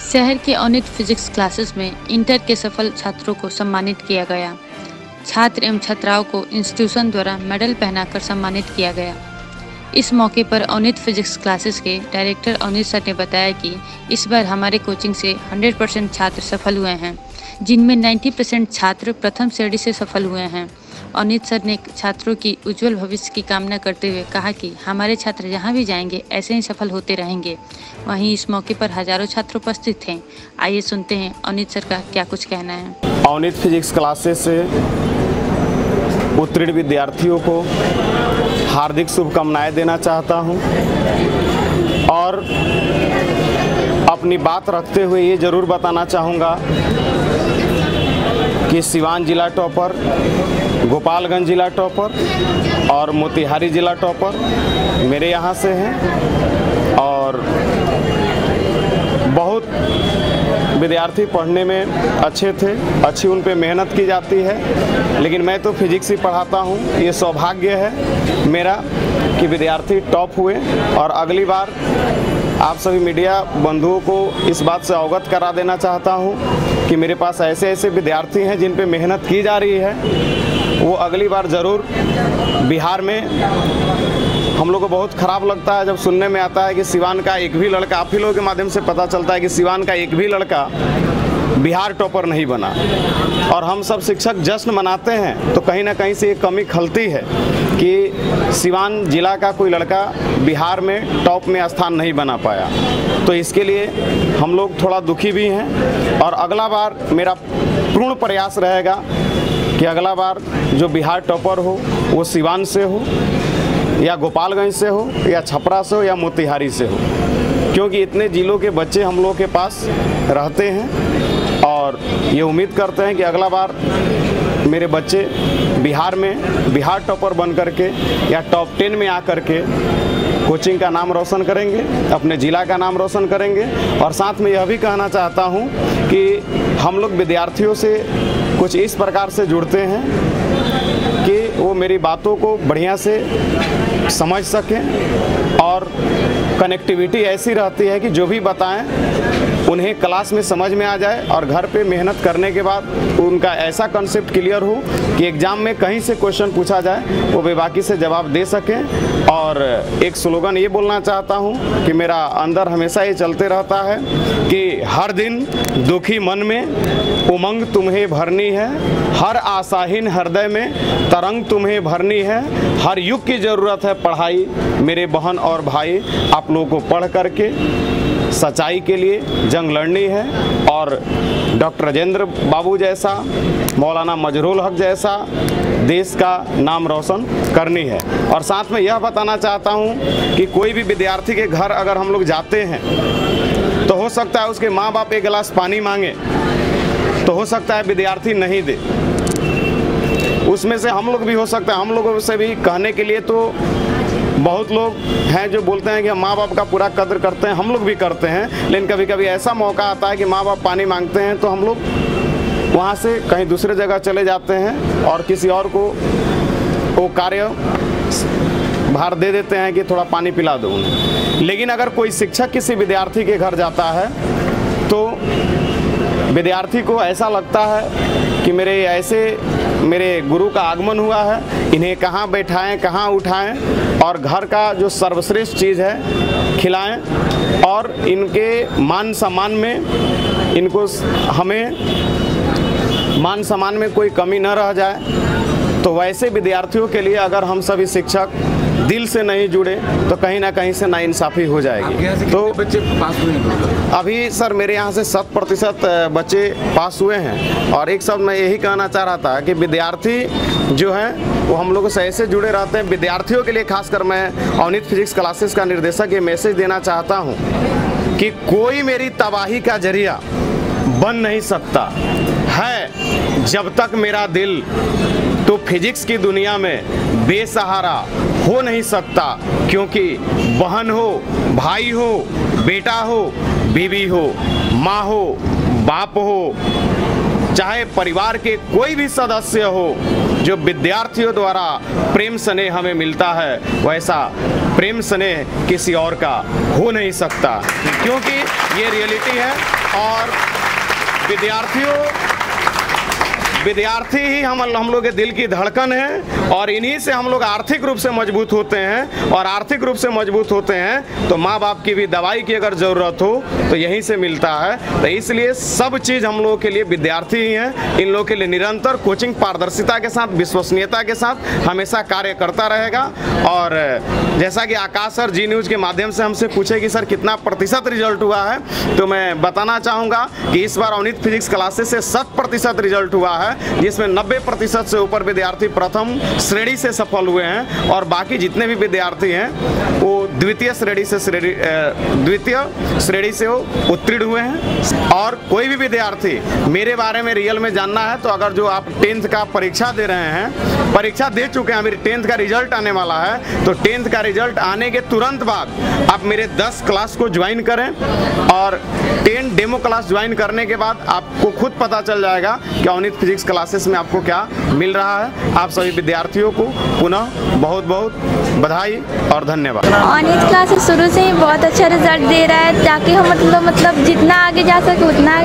शहर के Anit physics classes में इंटर के सफल छात्रों को सम्मानित किया गया। छात्र एवं छात्राओं को इंस्टीट्यूशन द्वारा मेडल पहनाकर सम्मानित किया गया। इस मौके पर अनित फिजिक्स क्लासेस के डायरेक्टर अनित सर ने बताया कि इस बार हमारे कोचिंग से 100% छात्र सफल हुए हैं, जिनमें 90% छात्र प्रथम श्रेणी से सफल हुए हैं। अनित सर ने छात्रों की उज्जवल भविष्य की कामना करते हुए कहा कि हमारे छात्र जहां भी जाएंगे ऐसे ही सफल होते रहेंगे। वहीं इस मौके पर हजारों छात्र उपस्थित थे। आइए सुनते हैं अनित सर का क्या कुछ कहना है। अनित फिजिक्स क्लासेस से उत्तीर्ण विद्यार्थियों को हार्दिक शुभकामनाएं देना चाहता हूं और अपनी बात रखते हुए ये ज़रूर बताना चाहूँगा कि सिवान जिला टॉपर, गोपालगंज जिला टॉपर और मोतिहारी जिला टॉपर मेरे यहाँ से हैं और बहुत विद्यार्थी पढ़ने में अच्छे थे, अच्छी उन पे मेहनत की जाती है, लेकिन मैं तो फिजिक्स ही पढ़ाता हूँ। ये सौभाग्य है मेरा कि विद्यार्थी टॉप हुए और अगली बार आप सभी मीडिया बंधुओं को इस बात से अवगत करा देना चाहता हूँ कि मेरे पास ऐसे ऐसे विद्यार्थी हैं जिन पे मेहनत की जा रही है। वो अगली बार ज़रूर बिहार में, हम लोग को बहुत ख़राब लगता है जब सुनने में आता है कि सिवान का एक भी लड़का, आप ही लोगों के माध्यम से पता चलता है कि सिवान का एक भी लड़का बिहार टॉपर नहीं बना और हम सब शिक्षक जश्न मनाते हैं, तो कहीं ना कहीं से ये कमी खलती है कि सिवान जिला का कोई लड़का बिहार में टॉप में स्थान नहीं बना पाया। तो इसके लिए हम लोग थोड़ा दुखी भी हैं और अगला बार मेरा पूर्ण प्रयास रहेगा कि अगला बार जो बिहार टॉपर हो वो सिवान से हो या गोपालगंज से हो या छपरा से हो या मोतिहारी से हो, क्योंकि इतने जिलों के बच्चे हम लोग के पास रहते हैं और ये उम्मीद करते हैं कि अगला बार मेरे बच्चे बिहार में बिहार टॉपर बन करके या टॉप 10 में आकर के कोचिंग का नाम रोशन करेंगे, अपने ज़िला का नाम रोशन करेंगे। और साथ में यह भी कहना चाहता हूँ कि हम लोग विद्यार्थियों से कुछ इस प्रकार से जुड़ते हैं कि वो मेरी बातों को बढ़िया से समझ सकें और कनेक्टिविटी ऐसी रहती है कि जो भी बताएं उन्हें क्लास में समझ में आ जाए और घर पे मेहनत करने के बाद उनका ऐसा कंसेप्ट क्लियर हो कि एग्ज़ाम में कहीं से क्वेश्चन पूछा जाए वो बेबाकी से जवाब दे सकें। और एक स्लोगन ये बोलना चाहता हूँ कि मेरा अंदर हमेशा ये चलते रहता है कि हर दिन दुखी मन में उमंग तुम्हें भरनी है, हर आशाहीन हृदय में तरंग तुम्हें भरनी है, हर युग की ज़रूरत है पढ़ाई मेरे बहन और भाई। आप लोगों को पढ़ करके सच्चाई के लिए जंग लड़नी है और डॉक्टर राजेंद्र बाबू जैसा, मौलाना मजरूल हक जैसा देश का नाम रोशन करनी है। और साथ में यह बताना चाहता हूँ कि कोई भी विद्यार्थी के घर अगर हम लोग जाते हैं तो हो सकता है उसके माँ बाप एक गिलास पानी मांगे, तो हो सकता है विद्यार्थी नहीं दे, उसमें से हम लोग भी हो सकता है, हम लोगों से भी कहने के लिए तो बहुत लोग हैं जो बोलते हैं कि हम माँ बाप का पूरा कद्र करते हैं, हम लोग भी करते हैं, लेकिन कभी कभी ऐसा मौका आता है कि माँ बाप पानी मांगते हैं तो हम लोग वहाँ से कहीं दूसरे जगह चले जाते हैं और किसी और को वो कार्य भार दे देते हैं कि थोड़ा पानी पिला दो उन्हें। लेकिन अगर कोई शिक्षक किसी विद्यार्थी के घर जाता है तो विद्यार्थी को ऐसा लगता है कि मेरे गुरु का आगमन हुआ है, इन्हें कहाँ बैठाएं, कहाँ उठाएं और घर का जो सर्वश्रेष्ठ चीज़ है खिलाएं और इनके मान सम्मान में, इनको हमें मान सम्मान में कोई कमी न रह जाए। तो वैसे विद्यार्थियों के लिए अगर हम सभी शिक्षक दिल से नहीं जुड़े तो कहीं ना कहीं से नाइंसाफ़ी हो जाएगी। तो बच्चे पास हुए हैं अभी सर मेरे यहाँ से 100% बच्चे पास हुए हैं और एक शब्द मैं यही कहना चाह रहा था कि विद्यार्थी जो हैं वो हम लोगों से ऐसे जुड़े रहते हैं। विद्यार्थियों के लिए खासकर मैं अनित फिजिक्स क्लासेस का निर्देशक ये मैसेज देना चाहता हूँ कि कोई मेरी तबाही का जरिया बन नहीं सकता है जब तक मेरा दिल, तो फिजिक्स की दुनिया में बेसहारा हो नहीं सकता, क्योंकि बहन हो, भाई हो, बेटा हो, बीवी हो, माँ हो, बाप हो, चाहे परिवार के कोई भी सदस्य हो, जो विद्यार्थियों द्वारा प्रेम स्नेह हमें मिलता है वैसा प्रेम स्नेह किसी और का हो नहीं सकता, क्योंकि ये रियलिटी है। और विद्यार्थी ही हम लोग के दिल की धड़कन है, और इन्हीं से हम लोग आर्थिक रूप से मजबूत होते हैं, और आर्थिक रूप से मजबूत होते हैं तो माँ बाप की भी दवाई की अगर ज़रूरत हो तो यहीं से मिलता है। तो इसलिए सब चीज़ हम लोगों के लिए विद्यार्थी ही हैं। इन लोगों के लिए निरंतर कोचिंग पारदर्शिता के साथ, विश्वसनीयता के साथ हमेशा कार्य करता रहेगा। और जैसा कि आकाश सर जी न्यूज़ के माध्यम से हमसे पूछे कि सर कितना प्रतिशत रिजल्ट हुआ है, तो मैं बताना चाहूँगा कि इस बार अवनीत फिजिक्स क्लासेस से 100% रिजल्ट हुआ है, जिसमें 90% से ऊपर विद्यार्थी प्रथम श्रेणी से सफल हुए हैं, और बाकी जितने भी विद्यार्थी हैं वो द्वितीय श्रेणी से वो उत्तीर्ण हुए हैं। और कोई भी विद्यार्थी मेरे बारे में रियल में जानना है तो अगर जो आप 10th का परीक्षा दे रहे हैं, परीक्षा दे चुके हैं, मेरी 10th का रिजल्ट आने वाला है, तो 10th का रिजल्ट आने के तुरंत बाद आप मेरे 10 क्लास को ज्वाइन करें, और 10 डेमो क्लास ज्वाइन करने के बाद आपको खुद पता चल जाएगा कि अवनीत फिजिक्स क्लासेस में आपको क्या मिल रहा है। आप सभी विद्यार्थियों को पुनः बहुत बहुत बधाई और धन्यवाद। अवनीत क्लासेस शुरू से ही बहुत अच्छा रिजल्ट दे रहा है, ताकि हम मतलब जितना आगे जा सके उतना